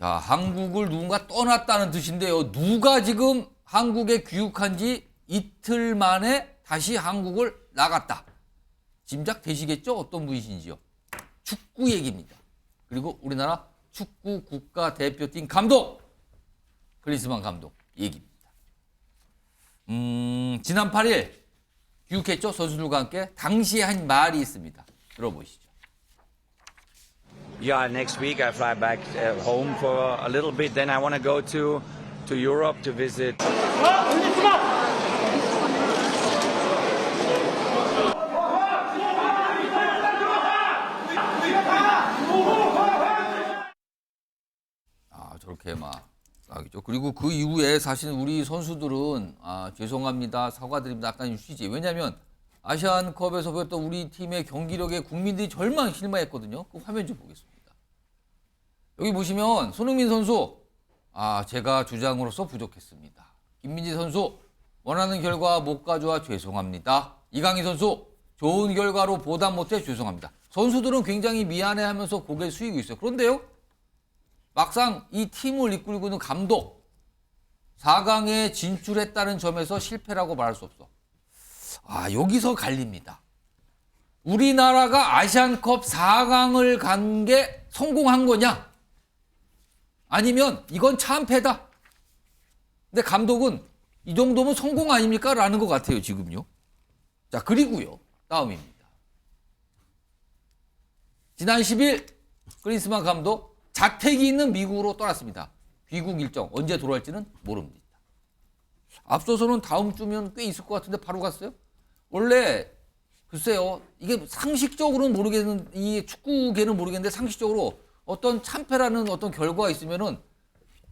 자, 한국을 누군가 떠났다는 뜻인데요. 누가 지금 한국에 귀국한 지 이틀 만에 다시 한국을 나갔다. 짐작되시겠죠? 어떤 분이신지요? 축구 얘기입니다. 그리고 우리나라 축구 국가대표팀 감독, 클린스만 감독 얘기입니다. 지난 8일 귀국했죠? 선수들과 함께 당시에 한 말이 있습니다. 들어보시죠. Yeah, next week I fly back home for a little bit. Then I want to go to Europe to visit. 아, 저렇게 막 나겠죠. 그리고 그 이후에 사실 우리 선수들은 죄송합니다, 사과드립니다, 약간 쉬지. 왜냐하면 아시안컵에서 보였던 우리 팀의 경기력에 국민들이 실망했거든요. 그 화면 좀 보겠습니다. 여기 보시면 손흥민 선수, 제가 주장으로서 부족했습니다. 김민재 선수, 원하는 결과 못 가져와 죄송합니다. 이강인 선수, 좋은 결과로 보답 못해 죄송합니다. 선수들은 굉장히 미안해하면서 고개를 숙이고 있어요. 그런데요, 막상 이 팀을 이끌고 있는 감독, 4강에 진출했다는 점에서 실패라고 말할 수 없어. 여기서 갈립니다. 우리나라가 아시안컵 4강을 간 게 성공한 거냐? 아니면 이건 참패다. 근데 감독은 이 정도면 성공 아닙니까? 라는 것 같아요, 지금요. 자, 그리고요, 다음입니다. 지난 10일 클린스만 감독 자택이 있는 미국으로 떠났습니다. 귀국 일정 언제 돌아올지는 모릅니다. 앞서서는 다음 주면 꽤 있을 것 같은데 바로 갔어요? 원래 글쎄요, 이게 상식적으로는 모르겠는, 이 축구계는 모르겠는데 상식적으로 어떤 참패라는 어떤 결과가 있으면은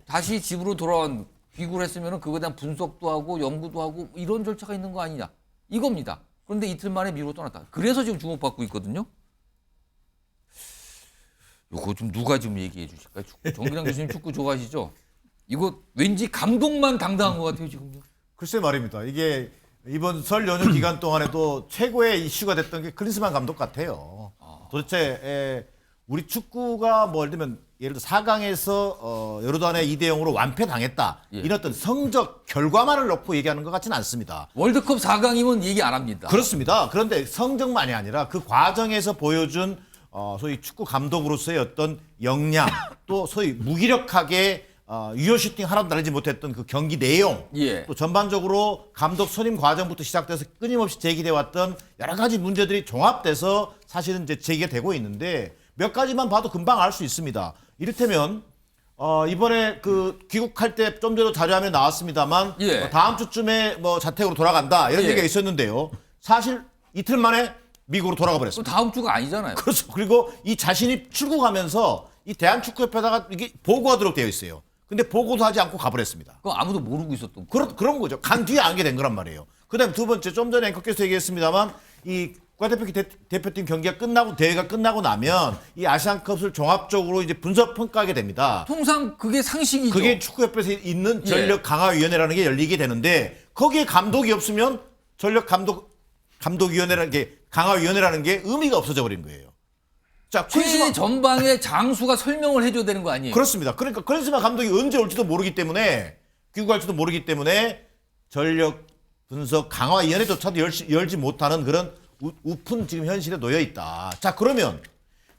다시 집으로 돌아온, 귀국을 했으면은 그거에 대한 분석도 하고 연구도 하고 이런 절차가 있는 거 아니냐, 이겁니다. 그런데 이틀 만에 미국으로 떠났다. 그래서 지금 주목받고 있거든요. 이거 좀 누가 좀 얘기해 주실까요? 정기랑 교수님 축구 좋아하시죠? 이거 왠지 감독만 당당한 것 같아요, 지금요. 글쎄 말입니다. 이게 이번 설 연휴 기간 동안에도 최고의 이슈가 됐던 게 클린스만 감독 같아요. 도대체 우리 축구가 뭐 예를 들어 4강에서 요르단에 2대0으로 완패당했다. 예. 이런 어떤 성적 결과만을 놓고 얘기하는 것 같지는 않습니다. 월드컵 4강이면 얘기 안 합니다. 그렇습니다. 그런데 성적만이 아니라 그 과정에서 보여준 소위 축구 감독으로서의 어떤 역량, 또 소위 무기력하게 유효 슈팅 하나도 날리지 못했던 그 경기 내용, 예. 또 전반적으로 감독 선임 과정부터 시작돼서 끊임없이 제기돼 왔던 여러 가지 문제들이 종합돼서 사실은 이제 제기가 되고 있는데, 몇 가지만 봐도 금방 알 수 있습니다. 이를테면 이번에 그 귀국할 때 좀 전에 자료화면에 나왔습니다만, 예. 다음 주쯤에 뭐 자택으로 돌아간다 이런 예. 얘기가 있었는데요. 사실 이틀 만에 미국으로 돌아가 그럼 버렸습니다. 다음 주가 아니잖아요. 그렇죠. 그리고 이 자신이 출국하면서 이 대한축구협회다가 이게 보고하도록 되어 있어요. 근데 보고도 하지 않고 가버렸습니다. 그거 아무도 모르고 있었던 거. 그런 거죠. 간 뒤에 알게 된 거란 말이에요. 그다음에 두 번째, 좀 전에 앵커께서 얘기했습니다만, 이 국가대표팀 경기가 끝나고, 대회가 끝나고 나면 이 아시안컵을 종합적으로 이제 분석 평가하게 됩니다. 통상 그게 상식이죠. 그게 축구협회에서 있는 전력 강화위원회라는 게 열리게 되는데, 거기에 감독이 없으면 전력 감독위원회라는 게, 강화위원회라는 게 의미가 없어져 버린 거예요. 자, 최전방의 장수가 설명을 해줘야 되는 거 아니에요? 그렇습니다. 그러니까 클린스만 감독이 언제 올지도 모르기 때문에, 귀국할지도 모르기 때문에 전력 분석 강화위원회조차도 열지 못하는 그런 우픈 지금 현실에 놓여 있다. 자, 그러면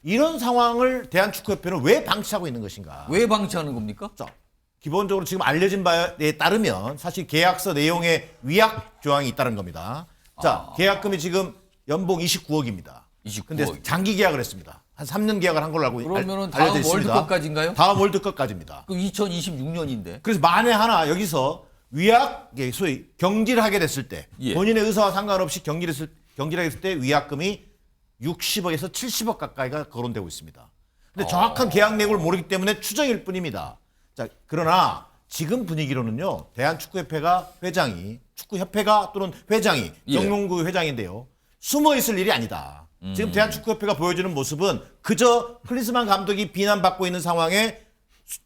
이런 상황을 대한축구협회는 왜 방치하고 있는 것인가? 왜 방치하는 겁니까? 자, 기본적으로 지금 알려진 바에 따르면 사실 계약서 내용에 위약 조항이 있다는 겁니다. 자, 계약금이 지금 연봉 29억입니다. 29억. 근데 장기 계약을 했습니다. 한 3년 계약을 한 걸로 알고 그러면은 알려져 다음 있습니다. 월드컵까지인가요? 다음 월드컵까지입니다. 그 2026년인데. 그래서 만에 하나 여기서 위약, 소위 경질을 하게 됐을 때, 예. 본인의 의사와 상관없이 경질하게 됐을 때 위약금이 60억에서 70억 가까이가 거론되고 있습니다. 근데 정확한 계약 내용을 모르기 때문에 추정일 뿐입니다. 자, 그러나 지금 분위기로는요, 대한축구협회가 축구협회가 또는 회장이, 예. 정용구 회장인데요, 숨어 있을 일이 아니다. 지금 대한축구협회가 보여주는 모습은 그저 클린스만 감독이 비난받고 있는 상황에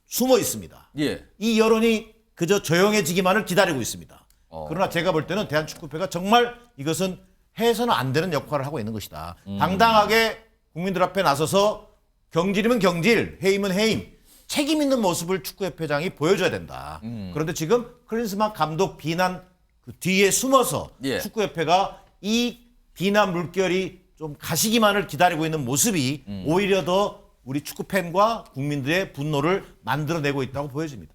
숨어 있습니다. 예. 이 여론이 그저 조용해지기만을 기다리고 있습니다. 그러나 제가 볼 때는 대한축구협회가 정말 이것은 해서는 안 되는 역할을 하고 있는 것이다. 당당하게 국민들 앞에 나서서 경질이면 경질, 해임은 해임, 책임 있는 모습을 축구협회장이 보여줘야 된다. 그런데 지금 클린스만 감독 비난 그 뒤에 숨어서 예. 축구협회가 이 비난 물결이 좀 가시기만을 기다리고 있는 모습이 오히려 더 우리 축구 팬과 국민들의 분노를 만들어내고 있다고 보여집니다.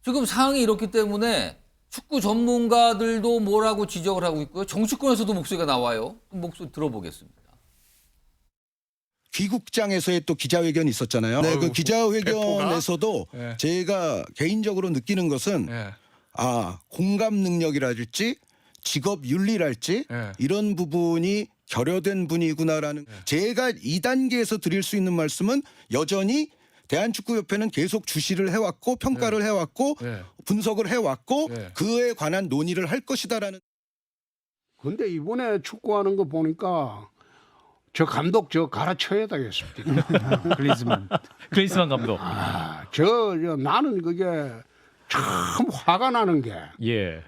지금 상황이 이렇기 때문에 축구 전문가들도 뭐라고 지적을 하고 있고요. 정치권에서도 목소리가 나와요. 목소리 들어보겠습니다. 귀국장에서의 또 기자회견이 있었잖아요. 네, 그 기자회견에서도 예. 제가 개인적으로 느끼는 것은 예. 공감 능력이랄지 직업 윤리랄지 예. 이런 부분이 결여된 분이구나라는 제가 2단계에서 드릴 수 있는 말씀은 여전히 대한축구협회는 계속 주시를 해왔고 평가를 해왔고 예. 분석을 해왔고 예. 그에 관한 논의를 할 것이다라는. 근데 이번에 축구하는 거 보니까 저 감독 저 갈아쳐야 되겠습니다. 클린스만 감독. 저 나는 그게 참 화가 나는 게 예.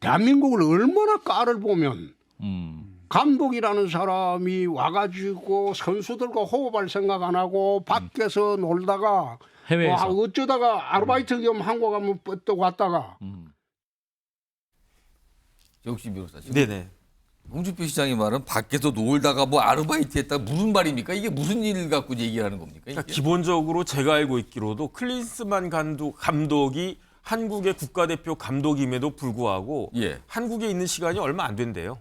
대한민국을 얼마나 깔을 보면 음. 감독이라는 사람이 와가지고 선수들과 호흡할 생각 안 하고 밖에서 놀다가 해외에서. 어쩌다가 아르바이트 겸 한국 가면 또 왔다가 역시 변호사님. 네네. 홍준표 시장의 말은 밖에서 놀다가 뭐 아르바이트 했다 무슨 말입니까? 이게 무슨 일 갖고 얘기하는 겁니까? 이게? 그러니까 기본적으로 제가 알고 있기로도 클린스만 감독이 한국의 국가대표 감독임에도 불구하고 예. 한국에 있는 시간이 얼마 안 된대요.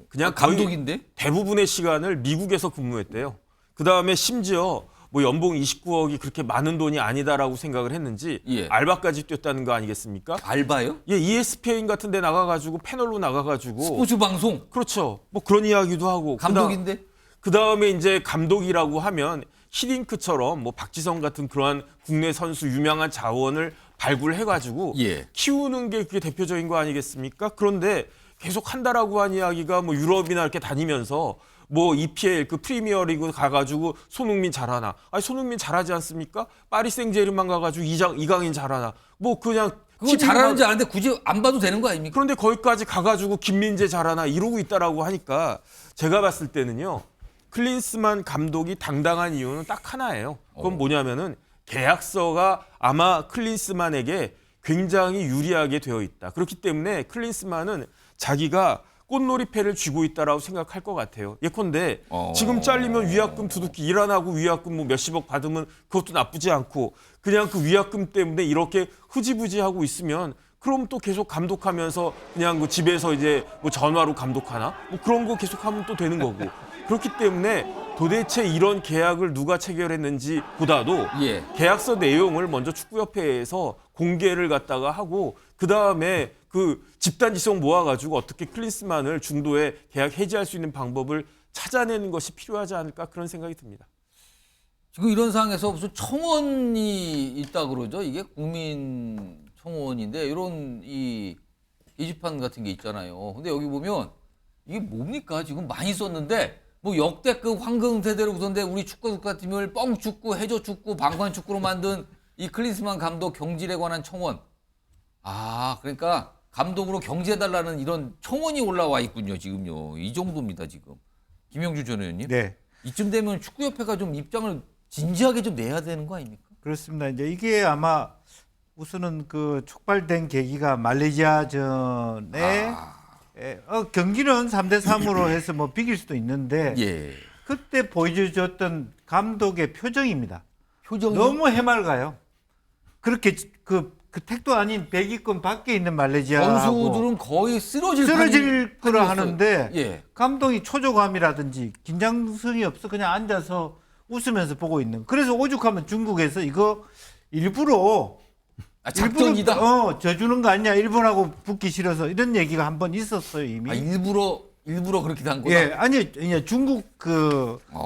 그냥 감독인데? 대부분의 시간을 미국에서 근무했대요. 그다음에 심지어 뭐 연봉 29억이 그렇게 많은 돈이 아니다라고 생각을 했는지 예. 알바까지 뛰었다는 거 아니겠습니까? 알바요? 예, ESPN 같은 데 나가가지고 패널로 나가가지고 스포츠 방송 그렇죠. 뭐 그런 이야기도 하고 감독인데? 그다음에 이제 감독이라고 하면 히딩크처럼 뭐 박지성 같은 그러한 국내 선수 유명한 자원을 발굴해가지고 예. 키우는 게 그게 대표적인 거 아니겠습니까? 그런데 계속 한다라고 한 이야기가 뭐 유럽이나 이렇게 다니면서 뭐 EPL 그 프리미어리그 가가지고 손흥민 잘하나? 아니 손흥민 잘하지 않습니까? 파리 생제르맹 가가지고 이강인 잘하나? 뭐 그냥 그거 잘하는지 아는데 굳이 안 봐도 되는 거 아닙니까? 그런데 거기까지 가가지고 김민재 잘하나 이러고 있다라고 하니까 제가 봤을 때는요. 클린스만 감독이 당당한 이유는 딱 하나예요. 그건 뭐냐면은 계약서가 아마 클린스만에게 굉장히 유리하게 되어 있다. 그렇기 때문에 클린스만은 자기가 꽃놀이패를 쥐고 있다라고 생각할 것 같아요. 예컨대 지금 잘리면 위약금 두둑히 일 안 하고 위약금 뭐 몇십억 받으면 그것도 나쁘지 않고 그냥 그 위약금 때문에 이렇게 흐지부지하고 있으면 그럼 또 계속 감독하면서 그냥 그 집에서 이제 뭐 전화로 감독하나 뭐 그런 거 계속하면 또 되는 거고 그렇기 때문에 도대체 이런 계약을 누가 체결했는지 보다도 예. 계약서 내용을 먼저 축구협회에서 공개를 갖다가 하고 그 다음에 그 집단 지성 모아가지고 어떻게 클린스만을 중도에 계약 해지할 수 있는 방법을 찾아내는 것이 필요하지 않을까 그런 생각이 듭니다. 지금 이런 상황에서 무슨 청원이 있다 그러죠? 이게 국민 청원인데 이런 이 게시판 같은 게 있잖아요. 근데 여기 보면 이게 뭡니까? 지금 많이 썼는데 뭐 역대급 황금 세대로 우선데 우리 축구 국가팀을 뻥축구, 해저축구, 방관축구로 만든 이 클린스만 감독 경질에 관한 청원. 그러니까 감독으로 경질해달라는 이런 청원이 올라와 있군요. 지금요. 이 정도입니다. 지금. 김영주 전 의원님. 네, 이쯤 되면 축구협회가 좀 입장을 진지하게 좀 내야 되는 거 아닙니까? 그렇습니다. 이제 이게 아마 우선은 그 촉발된 계기가 말레이시아전에 경기는 3대3으로 해서 뭐 비길 수도 있는데 예. 그때 보여줬던 감독의 표정입니다. 표정이 너무 해맑아요. 그렇게 그 택도 아닌 100위권 밖에 있는 말레이시아하고 선수들은 거의 쓰러질 거라 판이었어요. 하는데 예. 감독이 초조감이라든지 긴장성이 없어 그냥 앉아서 웃으면서 보고 있는. 그래서 오죽하면 중국에서 이거 일부러 작전이다. 져주는 거 아니냐 일본하고 붙기 싫어서 이런 얘기가 한 번 있었어요 이미. 일부러 그렇게 단 거다. 예, 아니 중국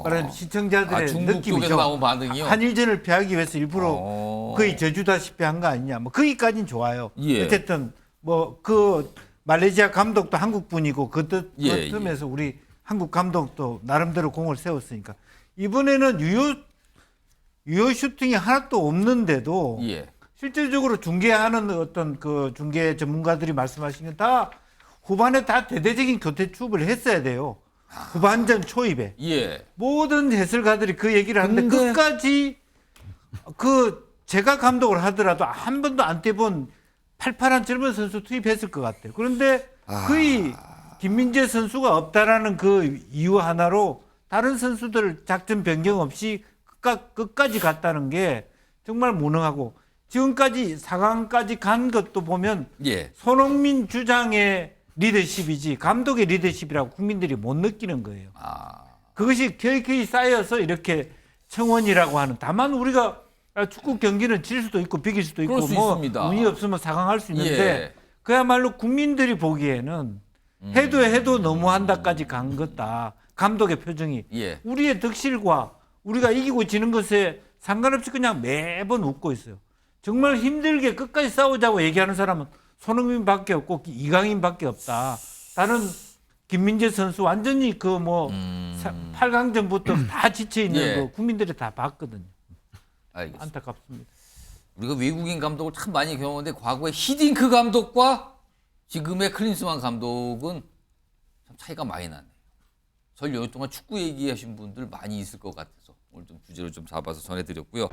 말하는 시청자들의 중국 쪽에서 느낌이죠. 나온 반응이요. 한일전을 피하기 위해서 일부러 거의 져주다시피 한 거 아니냐. 뭐 거기까지는 좋아요. 예. 어쨌든 뭐 그 말레이시아 감독도 한국 분이고 그 예, 틈에서 우리 한국 감독도 나름대로 공을 세웠으니까 이번에는 유효 슈팅이 하나도 없는데도 예. 실질적으로 중계하는 어떤 그 중계 전문가들이 말씀하신 건 다 후반에 다 대대적인 교체 투입을 했어야 돼요. 후반전 초입에. 예. 모든 해설가들이 그 얘기를 하는데 근데- 끝까지 그 제가 감독을 하더라도 한 번도 안 뛰어본 팔팔한 젊은 선수 투입했을 것 같아요. 그런데 거의 김민재 선수가 없다라는 그 이유 하나로 다른 선수들 작전 변경 없이 끝까지 갔다는 게 정말 무능하고 지금까지 4강까지 간 것도 보면 예. 손흥민 주장의 리더십이지 감독의 리더십이라고 국민들이 못 느끼는 거예요. 그것이 계획이 쌓여서 이렇게 청원이라고 하는 다만 우리가 축구 경기는 질 수도 있고 비길 수도 있고 그럴 수 뭐 있습니다. 운이 없으면 4강 할 수 있는데 예. 그야말로 국민들이 보기에는 해도 너무한다까지 간 거다. 감독의 표정이 예. 우리의 덕실과 우리가 이기고 지는 것에 상관없이 그냥 매번 웃고 있어요. 정말 힘들게 끝까지 싸우자고 얘기하는 사람은 손흥민밖에 없고 이강인밖에 없다. 다른 김민재 선수 완전히 그 뭐 8강전부터 다 지쳐 있는 예. 거 국민들이 다 봤거든요. 알겠습니다. 안타깝습니다. 우리가 외국인 감독을 참 많이 경험했는데 과거에 히딩크 감독과 지금의 클린스만 감독은 참 차이가 많이 나네요. 설 연휴 동안 축구 얘기하신 분들 많이 있을 것 같아서 오늘 좀 주제로 좀 잡아서 전해드렸고요.